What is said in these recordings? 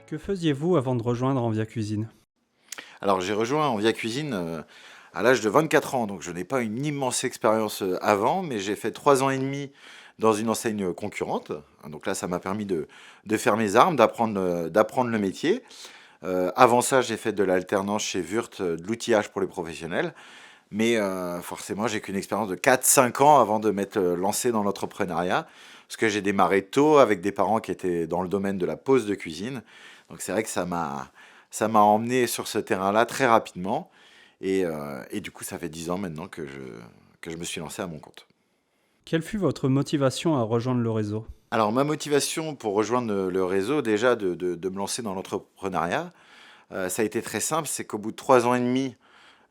Que faisiez-vous avant de rejoindre Envia Cuisine? Alors j'ai rejoint Envia Cuisine à l'âge de 24 ans, donc je n'ai pas une immense expérience avant, mais j'ai fait 3 ans et demi dans une enseigne concurrente. Donc là, ça m'a permis de faire mes armes, d'apprendre le métier. Avant ça, j'ai fait de l'alternance chez Wurt, de l'outillage pour les professionnels. Mais forcément, j'ai qu'une expérience de 4 5 ans avant de m'être lancé dans l'entrepreneuriat. Parce que j'ai démarré tôt avec des parents qui étaient dans le domaine de la pose de cuisine. Donc c'est vrai que ça m'a emmené sur ce terrain-là très rapidement. Et du coup, ça fait 10 ans maintenant que je me suis lancé à mon compte. Quelle fut votre motivation à rejoindre le réseau? Alors ma motivation pour rejoindre le réseau, déjà de me lancer dans l'entrepreneuriat, ça a été très simple. C'est qu'au bout de 3 ans et demi,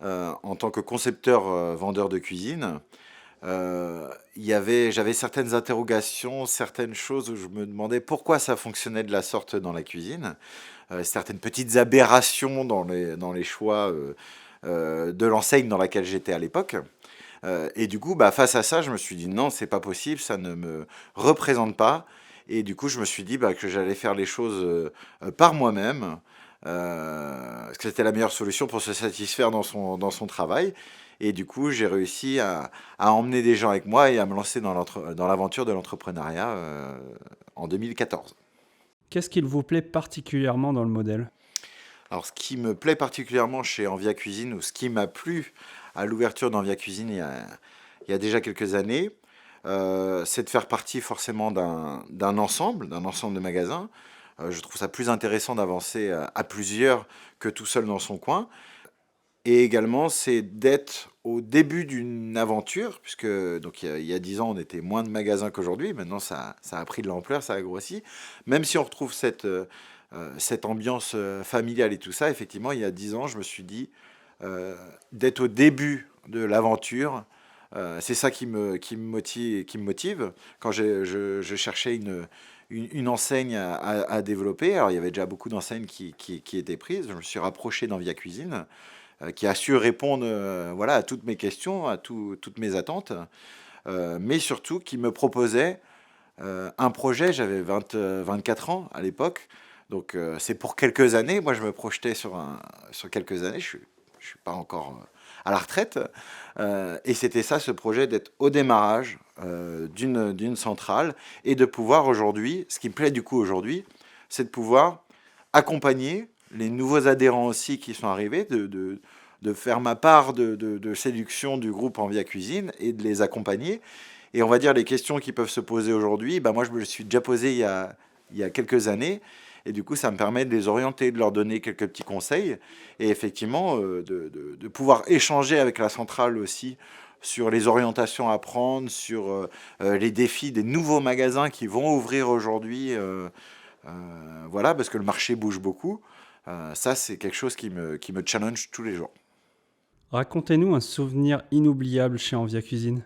en tant que concepteur vendeur de cuisine, j'avais certaines interrogations, certaines choses où je me demandais pourquoi ça fonctionnait de la sorte dans la cuisine, certaines petites aberrations dans les choix de l'enseigne dans laquelle j'étais à l'époque. Et du coup, bah, face à ça, je me suis dit non, c'est pas possible, ça ne me représente pas. Et du coup, je me suis dit bah, que j'allais faire les choses par moi-même, parce que c'était la meilleure solution pour se satisfaire dans son travail. Et du coup, j'ai réussi à emmener des gens avec moi et à me lancer dans l'aventure de l'entrepreneuriat en 2014. Qu'est-ce qu'il vous plaît particulièrement dans le modèle? Alors, ce qui me plaît particulièrement chez Envia Cuisine, ou ce qui m'a plu à l'ouverture d'Envia Cuisine il y a déjà quelques années, c'est de faire partie forcément d'un ensemble de magasins. Je trouve ça plus intéressant d'avancer à plusieurs que tout seul dans son coin. Et également, c'est d'être au début d'une aventure, puisque donc il y a 10 ans, on était moins de magasins qu'aujourd'hui. Maintenant, ça a pris de l'ampleur, ça a grossi. Même si on retrouve cette ambiance familiale et tout ça, effectivement, il y a 10 ans, je me suis dit d'être au début de l'aventure. C'est ça qui me motive. Quand je cherchais une enseigne à développer, alors il y avait déjà beaucoup d'enseignes qui étaient prises. Je me suis rapproché d'Envia Cuisine, qui a su répondre voilà, à toutes mes questions, à toutes mes attentes, mais surtout qui me proposait un projet. J'avais 24 ans à l'époque, donc c'est pour quelques années. Moi, je me projetais sur quelques années. Je suis pas encore à la retraite. Et c'était ça, ce projet, d'être au démarrage d'une centrale et de pouvoir aujourd'hui, ce qui me plaît du coup aujourd'hui, c'est de pouvoir accompagner les nouveaux adhérents aussi qui sont arrivés, de faire ma part de séduction du groupe Envia Cuisine et de les accompagner. Et on va dire les questions qui peuvent se poser aujourd'hui, bah moi je me les suis déjà posées il y a quelques années. Et du coup, ça me permet de les orienter, de leur donner quelques petits conseils. Et effectivement, de pouvoir échanger avec la centrale aussi sur les orientations à prendre, sur les défis des nouveaux magasins qui vont ouvrir aujourd'hui. Voilà, parce que le marché bouge beaucoup. Ça, c'est quelque chose qui me challenge tous les jours. Racontez-nous un souvenir inoubliable chez Envia Cuisine.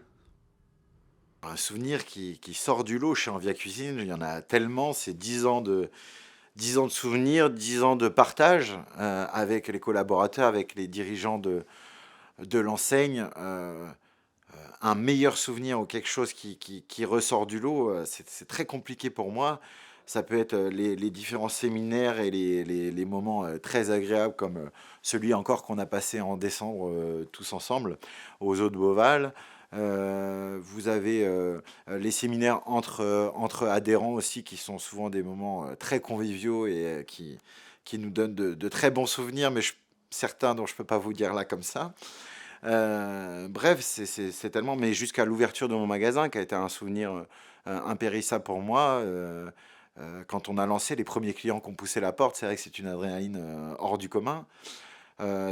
Un souvenir qui sort du lot chez Envia Cuisine, il y en a tellement, c'est 10 ans de souvenirs, 10 ans de partage avec les collaborateurs, avec les dirigeants de l'enseigne. Un meilleur souvenir ou quelque chose qui ressort du lot, c'est très compliqué pour moi. Ça peut être les différents séminaires et les moments très agréables comme celui encore qu'on a passé en décembre tous ensemble aux Eaux de Beauval. Vous avez les séminaires entre adhérents aussi qui sont souvent des moments très conviviaux et qui nous donnent de très bons souvenirs, mais certains dont je ne peux pas vous dire là comme ça. Bref, c'est tellement, mais jusqu'à l'ouverture de mon magasin, qui a été un souvenir impérissable pour moi. Quand on a lancé les premiers clients qui ont poussé la porte, c'est vrai que c'est une adrénaline hors du commun.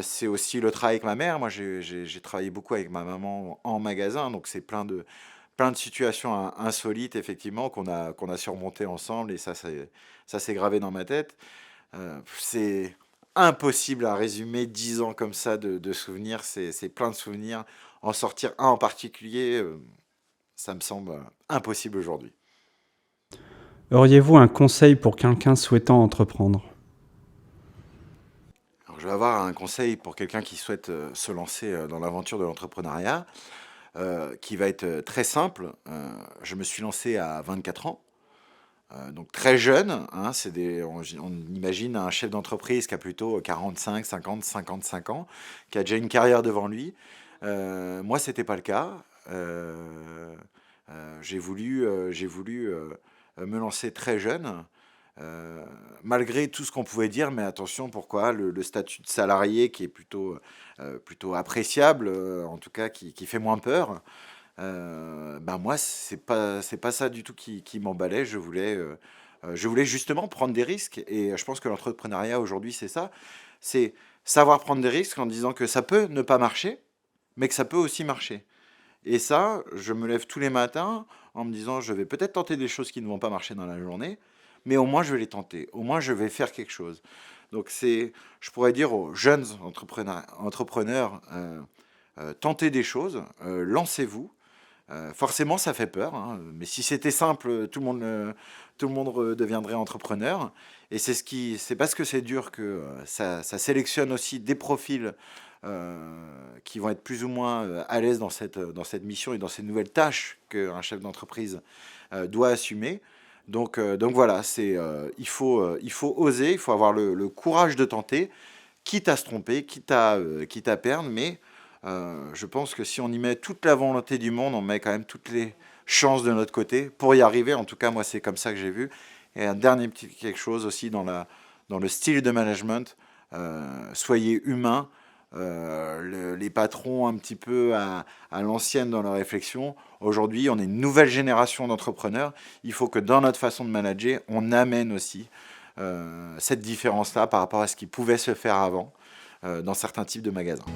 C'est aussi le travail avec ma mère. Moi, j'ai travaillé beaucoup avec ma maman en magasin, donc c'est plein de situations insolites, effectivement, qu'on a surmontées ensemble, et ça s'est gravé dans ma tête. C'est impossible à résumer 10 ans comme ça de souvenirs. C'est plein de souvenirs. En sortir un en particulier, ça me semble impossible aujourd'hui. Auriez-vous un conseil pour quelqu'un souhaitant entreprendre? Alors, je vais avoir un conseil pour quelqu'un qui souhaite se lancer dans l'aventure de l'entrepreneuriat, qui va être très simple. Je me suis lancé à 24 ans. Donc très jeune, hein, on imagine un chef d'entreprise qui a plutôt 45, 50, 55 ans, qui a déjà une carrière devant lui. Moi, c'était pas le cas. J'ai voulu me lancer très jeune, malgré tout ce qu'on pouvait dire, mais attention, pourquoi le statut de salarié qui est plutôt appréciable, en tout cas qui fait moins peur. Ben moi, c'est pas ça du tout qui m'emballait. Je voulais justement prendre des risques. Et je pense que l'entrepreneuriat aujourd'hui, c'est ça. C'est savoir prendre des risques en disant que ça peut ne pas marcher, mais que ça peut aussi marcher. Et ça, je me lève tous les matins en me disant, je vais peut-être tenter des choses qui ne vont pas marcher dans la journée, mais au moins je vais les tenter. Au moins je vais faire quelque chose. Donc je pourrais dire aux jeunes entrepreneurs, tentez des choses, lancez-vous. Forcément, ça fait peur, hein, mais si c'était simple, tout le monde deviendrait entrepreneur. Et c'est parce que c'est dur que ça sélectionne aussi des profils qui vont être plus ou moins à l'aise dans cette mission et dans ces nouvelles tâches qu'un chef d'entreprise doit assumer. Donc voilà, il faut oser, il faut avoir le courage de tenter, quitte à se tromper, quitte à perdre, mais je pense que si on y met toute la volonté du monde, on met quand même toutes les chances de notre côté pour y arriver. En tout cas, moi, c'est comme ça que j'ai vu. Et un dernier petit quelque chose aussi dans le style de management, soyez humain. Les patrons un petit peu à l'ancienne dans leur réflexion. Aujourd'hui, on est une nouvelle génération d'entrepreneurs. Il faut que dans notre façon de manager, on amène aussi cette différence-là par rapport à ce qui pouvait se faire avant dans certains types de magasins.